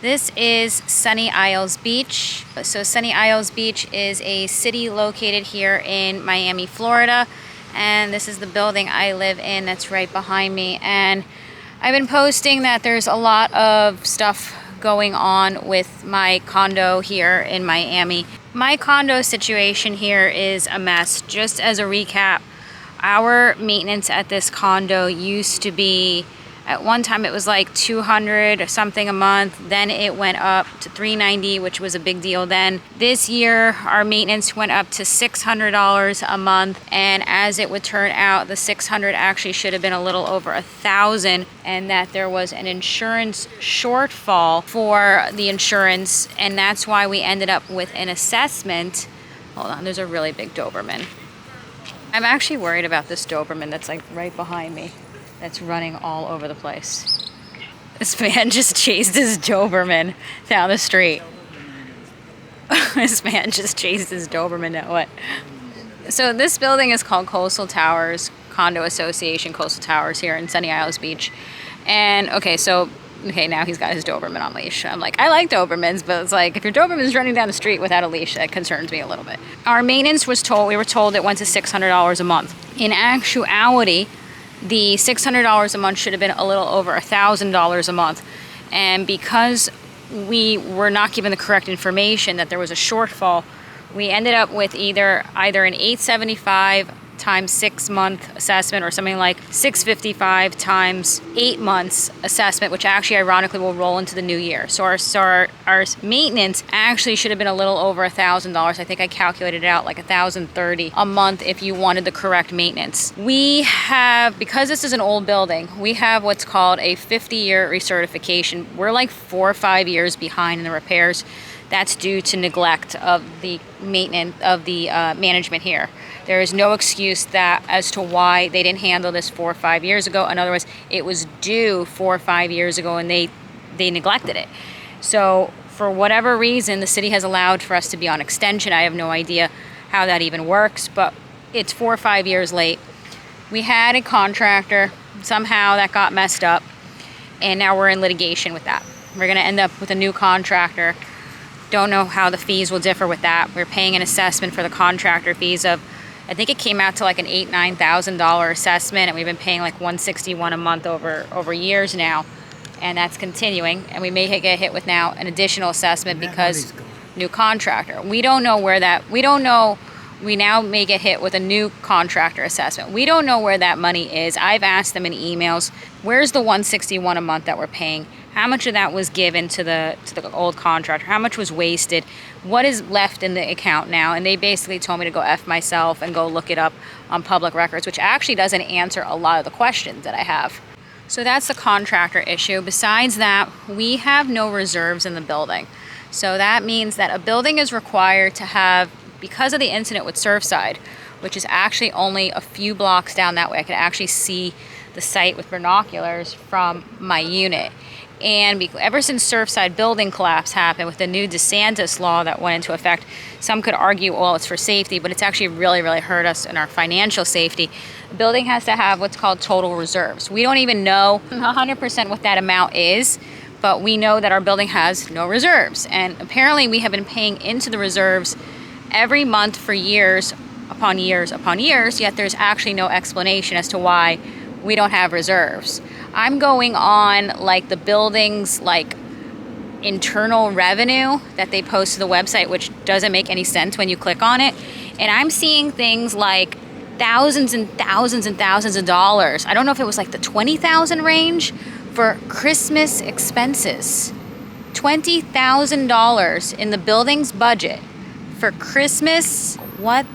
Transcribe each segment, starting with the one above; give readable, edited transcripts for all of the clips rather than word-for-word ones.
This is Sunny Isles Beach. So Sunny Isles Beach is a city located here in Miami, Florida. And this is the building I live in that's right behind me. And I've been posting that there's a lot of stuff going on with my condo here in Miami. My condo situation here is a mess. Just as a recap, our maintenance at this condo used to be, at one time it was like $200 or something a month. Then it went up to $390, which was a big deal then. This year, our maintenance went up to $600 a month. And as it would turn out, the $600 actually should have been a little over $1,000, and that there was an insurance shortfall for the insurance. And that's why we ended up with an assessment. Hold on, there's a really big Doberman. I'm actually worried about this Doberman that's like right behind me, that's running all over the place. This man just chased his Doberman down the street. This man just chased his Doberman down what? So this building is called Coastal Towers Condo Association, Coastal Towers here in Sunny Isles Beach. And okay, now he's got his Doberman on leash. I'm like, I like Dobermans, but it's like, if your Doberman's running down the street without a leash, that concerns me a little bit. Our maintenance we were told it went to $600 a month. In actuality, the $600 a month should have been a little over $1,000 a month. And because we were not given the correct information, that there was a shortfall, we ended up with either an $875 times 6 month assessment, or something like $655 times 8 months assessment, which actually ironically will roll into the new year. So our maintenance actually should have been a little over $1,000. I think I calculated it out like $1,030 a month if you wanted the correct maintenance. We have, because this is an old building, we have what's called a 50-year recertification. We're like 4 or 5 years behind in the repairs. That's due to neglect of the maintenance of the management here. There is no excuse as to why they didn't handle this 4 or 5 years ago. In other words, it was due 4 or 5 years ago and they neglected it. So for whatever reason, the city has allowed for us to be on extension. I have no idea how that even works, but it's 4 or 5 years late. We had a contractor, somehow that got messed up, and now we're in litigation with that. We're gonna end up with a new contractor. Don't know how the fees will differ with that. We're paying an assessment for the contractor fees of, I think it came out to like an $8,000-9,000 assessment, and we've been paying like $161 a month over years now, and that's continuing. And we may get hit with now an additional assessment because new contractor. We don't know where that. We don't know. We now may get hit with a new contractor assessment. We don't know where that money is. I've asked them in emails, where's the $161 a month that we're paying? How much of that was given to the old contractor? How much was wasted? What is left in the account now? And they basically told me to go F myself and go look it up on public records, which actually doesn't answer a lot of the questions that I have. So that's the contractor issue. Besides that, we have no reserves in the building. So that means that a building is required to have, because of the incident with Surfside, which is actually only a few blocks down that way. I could actually see the site with binoculars from my unit. And ever since Surfside building collapse happened with the new DeSantis law that went into effect, some could argue, well, it's for safety, but it's actually really, really hurt us in our financial safety. The building has to have what's called total reserves. We don't even know 100% what that amount is, but we know that our building has no reserves. And apparently we have been paying into the reserves every month for years upon years upon years, yet there's actually no explanation as to why we don't have reserves. I'm going on like the building's like internal revenue that they post to the website, which doesn't make any sense when you click on it. And I'm seeing things like thousands and thousands and thousands of dollars. I don't know if it was like the 20,000 range for Christmas expenses. $20,000 in the building's budget for Christmas. What?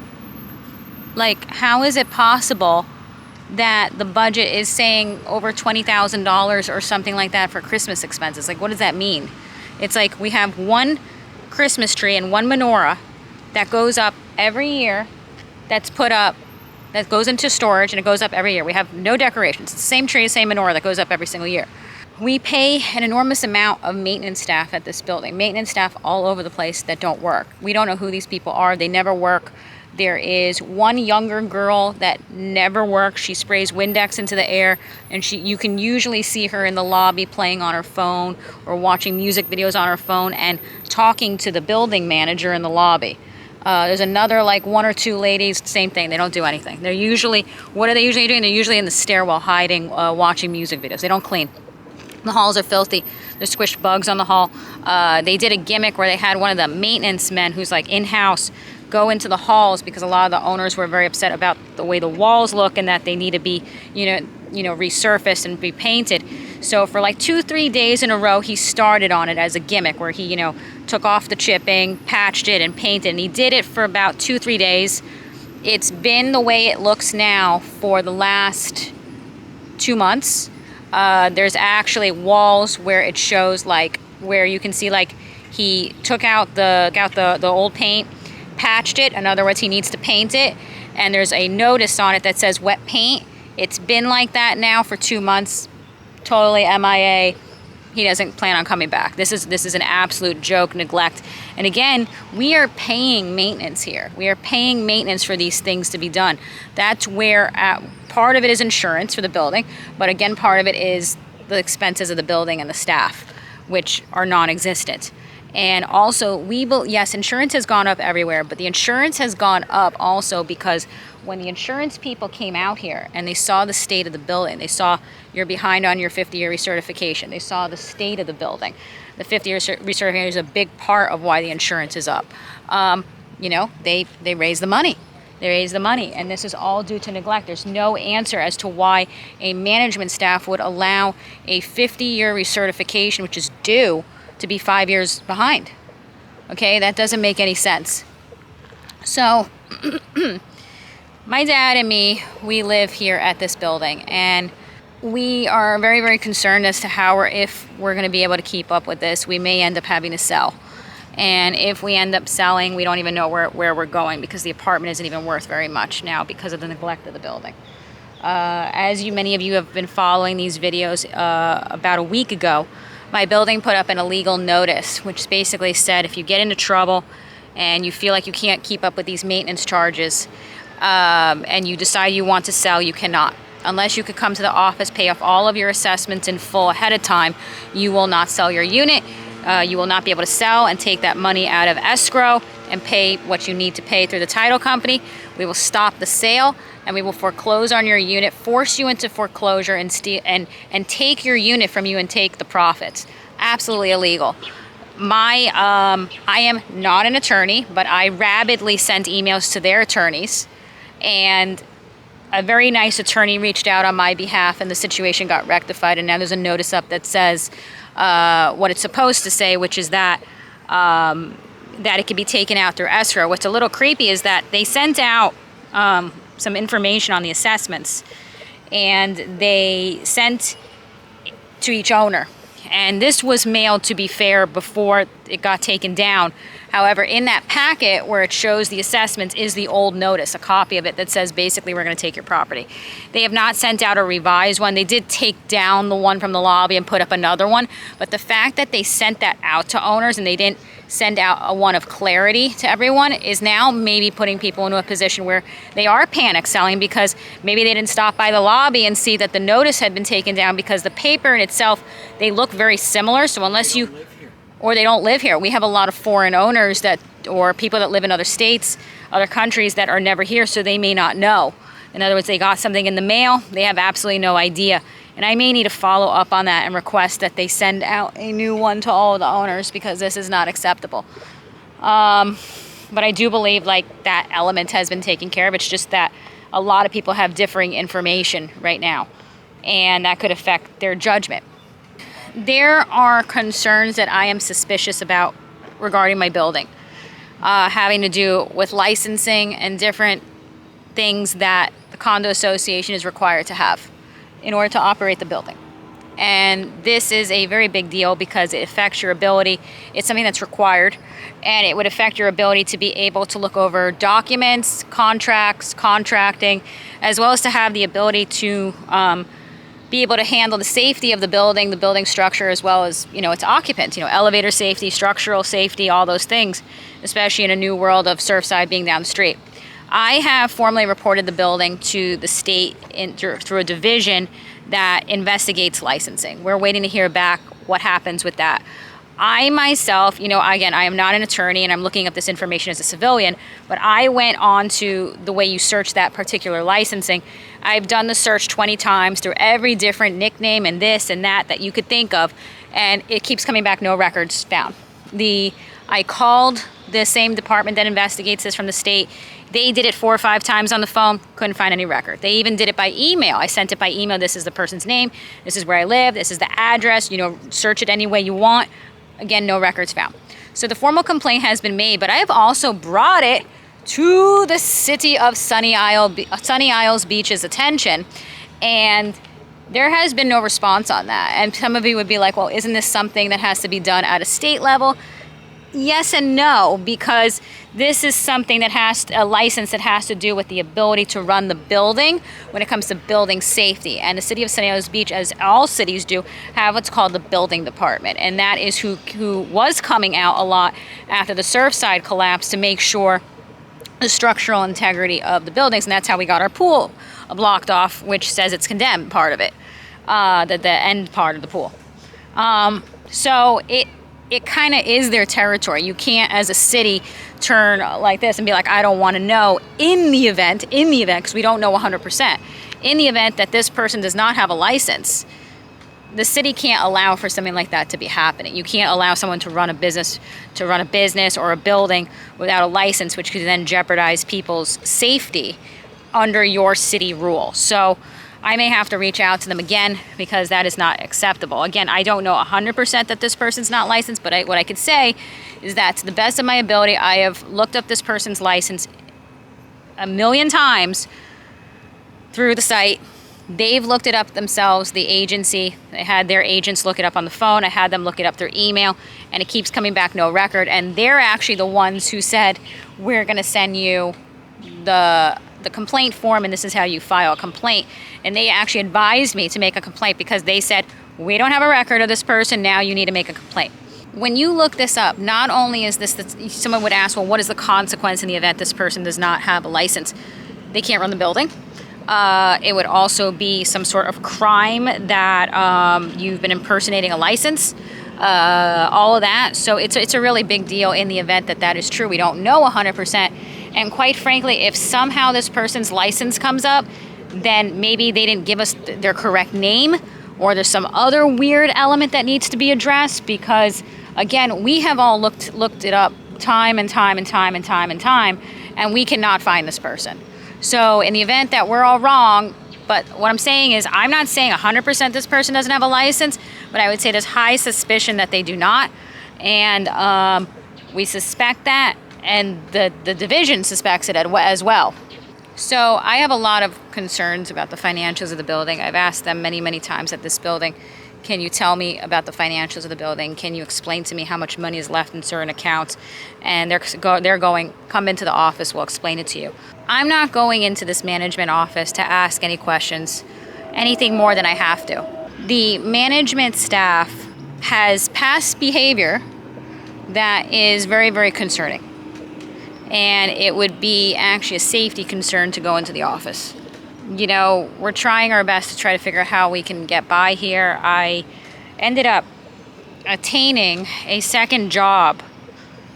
Like, how is it possible that the budget is saying over $20,000 or something like that for Christmas expenses? Like, what does that mean? It's like we have one Christmas tree and one menorah that goes up every year, that's put up, that goes into storage, and it goes up every year. We have no decorations. It's the same tree, same menorah that goes up every single year. We pay an enormous amount of maintenance staff at this building. Maintenance staff all over the place that don't work. We don't know who these people are. They never work There is one younger girl that never works. She sprays Windex into the air, and you can usually see her in the lobby playing on her phone or watching music videos on her phone and talking to the building manager in the lobby. There's another, like, one or two ladies, same thing. They don't do anything. They're usually, what are they usually doing? They're usually in the stairwell hiding, watching music videos. They don't clean. The halls are filthy. There's squished bugs on the hall. They did a gimmick where they had one of the maintenance men who's like in-house go into the halls because a lot of the owners were very upset about the way the walls look and that they need to be, resurfaced and be painted. So for like 2-3 days in a row, he started on it as a gimmick where he, took off the chipping, patched it, and painted. And he did it for about 2-3 days. It's been the way it looks now for the last 2 months. There's actually walls where it shows, like, where you can see, like, he took out the old paint, patched it. In other words, he needs to paint it, and there's a notice on it that says wet paint. It's been like that now for 2 months. Totally MIA. He doesn't plan on coming back. This is an absolute joke, neglect. And again, we are paying maintenance here. We are paying maintenance for these things to be done. That's where part of it is insurance for the building, but again, part of it is the expenses of the building and the staff, which are non-existent. And also, yes, insurance has gone up everywhere, but the insurance has gone up also because when the insurance people came out here and they saw the state of the building, they saw you're behind on your 50-year recertification, they saw the state of the building. The 50-year recertification is a big part of why the insurance is up. They raise the money. They raise the money, and this is all due to neglect. There's no answer as to why a management staff would allow a 50-year recertification, which is due, to be 5 years behind. Okay, that doesn't make any sense. So, my dad and me, we live here at this building, and we are very, very concerned as to how or if we're going to be able to keep up with this. We may end up having to sell. And if we end up selling, we don't even know where we're going because the apartment isn't even worth very much now because of the neglect of the building. As many of you have been following these videos, about a week ago, my building put up an illegal notice, which basically said if you get into trouble and you feel like you can't keep up with these maintenance charges, and you decide you want to sell, you cannot. Unless you could come to the office, pay off all of your assessments in full ahead of time, you will not sell your unit. You will not be able to sell and take that money out of escrow and pay what you need to pay through the title company. We will stop the sale and we will foreclose on your unit, force you into foreclosure, and take your unit from you and take the profits. Absolutely illegal. I am not an attorney, but I rapidly sent emails to their attorneys, and a very nice attorney reached out on my behalf, and the situation got rectified. And now there's a notice up that says what it's supposed to say, which is that it can be taken out through escrow. What's a little creepy is that they sent out some information on the assessments, and they sent to each owner. And this was mailed, to be fair, before it got taken down. However, in that packet where it shows the assessments is the old notice, a copy of it that says basically we're going to take your property. They have not sent out a revised one. They did take down the one from the lobby and put up another one. But the fact that they sent that out to owners and they didn't send out a one of clarity to everyone is now maybe putting people into a position where they are panic selling because maybe they didn't stop by the lobby and see that the notice had been taken down, because the paper in itself, they look very similar. So unless you... or they don't live here. We have a lot of foreign owners or people that live in other states, other countries that are never here, so they may not know. In other words, they got something in the mail, they have absolutely no idea. And I may need to follow up on that and request that they send out a new one to all of the owners, because this is not acceptable. But I do believe that element has been taken care of. It's just that a lot of people have differing information right now, and that could affect their judgment. There are concerns that I am suspicious about regarding my building, having to do with licensing and different things that the condo association is required to have in order to operate the building. And this is a very big deal because it affects your ability. It's something that's required, and it would affect your ability to be able to look over documents, contracts, contracting, as well as to have the ability to be able to handle the safety of the building structure, as well as, its occupants, elevator safety, structural safety, all those things, especially in a new world of Surfside being down the street. I have formally reported the building to the state through a division that investigates licensing. We're waiting to hear back what happens with that. I myself, again, I am not an attorney and I'm looking up this information as a civilian, but I went on to the way you search that particular licensing. I've done the search 20 times through every different nickname and this and that you could think of, and it keeps coming back, no records found. I called the same department that investigates this from the state. They did it 4 or 5 times on the phone, couldn't find any record. They even did it by email. I sent it by email. This is the person's name. This is where I live. This is the address. Search it any way you want. Again, no records found. So the formal complaint has been made, but I have also brought it to the city of Sunny Isles Beach's attention, and there has been no response on that. And some of you would be like, well, isn't this something that has to be done at a state level? Yes and no, because this is something that has a license that has to do with the ability to run the building when it comes to building safety. And the city of Sunny Isles Beach, as all cities do, have what's called the building department. And that is who was coming out a lot after the Surfside collapse to make sure the structural integrity of the buildings. And that's how we got our pool blocked off, which says it's condemned, part of it, the end part of the pool. So it kind of is their territory. You can't, as a city, turn like this and be like, I don't want to know in the event, because we don't know 100%, in the event that this person does not have a license, the city can't allow for something like that to be happening. You can't allow someone to run a business or a building without a license, which could then jeopardize people's safety under your city rule. So I may have to reach out to them again because that is not acceptable. Again, I don't know 100% that this person's not licensed, but what I could say is that to the best of my ability, I have looked up this person's license 1,000,000 times through the site. They've looked it up themselves, the agency. They had their agents look it up on the phone. I had them look it up through email, and it keeps coming back no record. And they're actually the ones who said, we're going to send you the complaint form, and this is how you file a complaint. And they actually advised me to make a complaint because they said, we don't have a record of this person, now you need to make a complaint. When you look this up, not only is this, someone would ask, well, what is the consequence in the event this person does not have a license? They can't run the building. It would also be some sort of crime that you've been impersonating a license, all of that. So it's a really big deal in the event that is true. We don't know 100%. And quite frankly, if somehow this person's license comes up, then maybe they didn't give us their correct name, or there's some other weird element that needs to be addressed, because again, we have all looked it up time and time, and we cannot find this person. So in the event that we're all wrong, but what I'm saying is, I'm not saying 100% this person doesn't have a license, but I would say there's high suspicion that they do not. And we suspect that, and the division suspects it as well. So I have a lot of concerns about the financials of the building. I've asked them many, many times at this building, can you tell me about the financials of the building? Can you explain to me how much money is left in certain accounts? And they're going, come into the office, we'll explain it to you. I'm not going into this management office to ask any questions, anything more than I have to. The management staff has past behavior that is very, very concerning. And it would be actually a safety concern to go into the office. We're trying our best to try to figure out how we can get by here. I ended up attaining a second job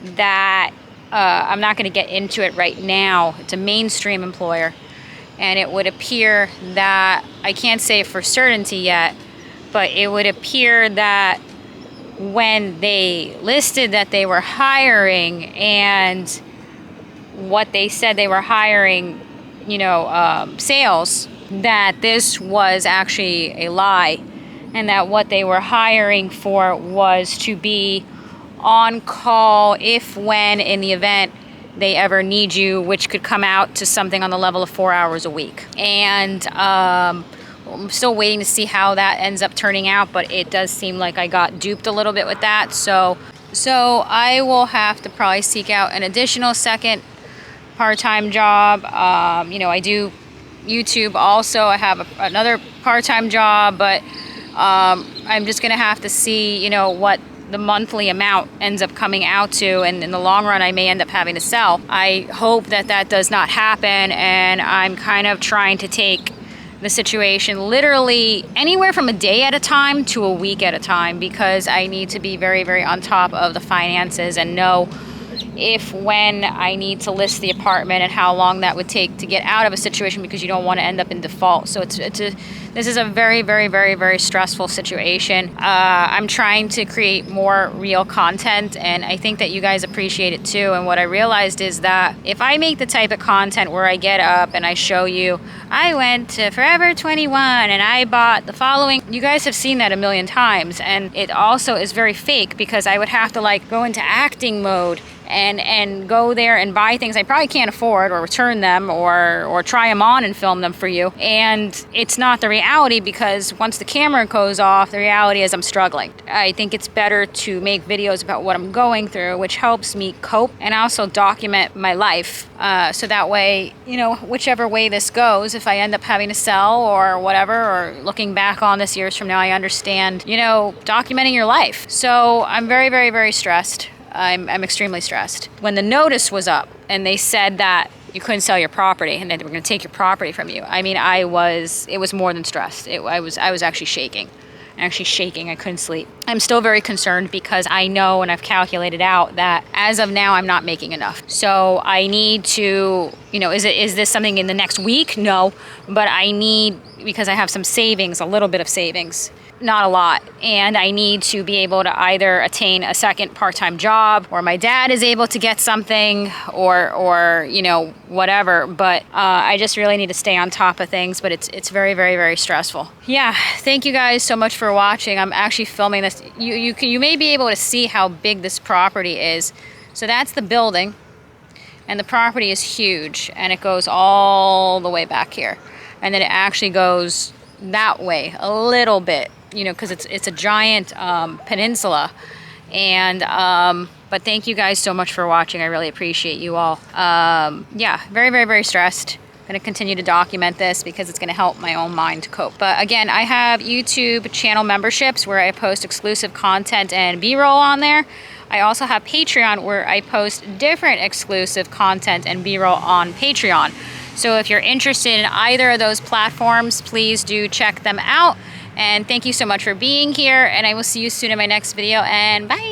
that I'm not going to get into it right now. It's a mainstream employer. And it would appear that, I can't say for certainty yet, but it would appear that when they listed that they were hiring and what they said they were hiring, sales, that this was actually a lie, and that what they were hiring for was to be on call if, when, in the event they ever need you, which could come out to something on the level of 4 hours a week. And I'm still waiting to see how that ends up turning out, but it does seem like I got duped a little bit with that. So I will have to probably seek out an additional second part-time job. I do YouTube also. I have another part-time job, but I'm just gonna have to see, what the monthly amount ends up coming out to, and in the long run I may end up having to sell. I hope that that does not happen, and I'm kind of trying to take the situation literally anywhere from a day at a time to a week at a time, because I need to be very, very on top of the finances and know if when I need to list the apartment and how long that would take to get out of a situation, because you don't want to end up in default. So this is a very, very, very, very stressful situation. I'm trying to create more real content, and I think that you guys appreciate it too. And what I realized is that if I make the type of content where I get up and I show you, I went to Forever 21 and I bought the following, you guys have seen that a million times. And it also is very fake, because I would have to like go into acting mode and go there and buy things I probably can't afford, or return them, or try them on and film them for you. And it's not the reality, because once the camera goes off, the reality is I'm struggling. I think it's better to make videos about what I'm going through, which helps me cope and also document my life. So that way, you know, whichever way this goes, if I end up having to sell or whatever, or looking back on this years from now, I understand, you know, documenting your life. So I'm very, very, very stressed. I'm extremely stressed. When the notice was up and they said that you couldn't sell your property and that they were going to take your property from you, I mean, it was more than stressed. I was actually shaking. I couldn't sleep. I'm still very concerned, because I know, and I've calculated out, that as of now, I'm not making enough. So I need to, you know, is this something in the next week? No, but I need, because I have some savings, a little bit of savings, not a lot, and I need to be able to either attain a second part-time job, or my dad is able to get something, or you know, whatever. But I just really need to stay on top of things. But it's very, very, very stressful. Yeah, thank you guys so much for watching. I'm actually filming this. You may be able to see how big this property is. So that's the building, and the property is huge, and it goes all the way back here, and then it actually goes that way a little bit, you know, because it's a giant peninsula. And but thank you guys so much for watching. I really appreciate you all. Yeah, very, very, very stressed. I'm going to continue to document this, because it's going to help my own mind cope. But again, I have YouTube channel memberships where I post exclusive content and B-roll on there. I also have Patreon, where I post different exclusive content and B-roll on Patreon. So if you're interested in either of those platforms, please do check them out. And thank you so much for being here, and I will see you soon in my next video, and bye.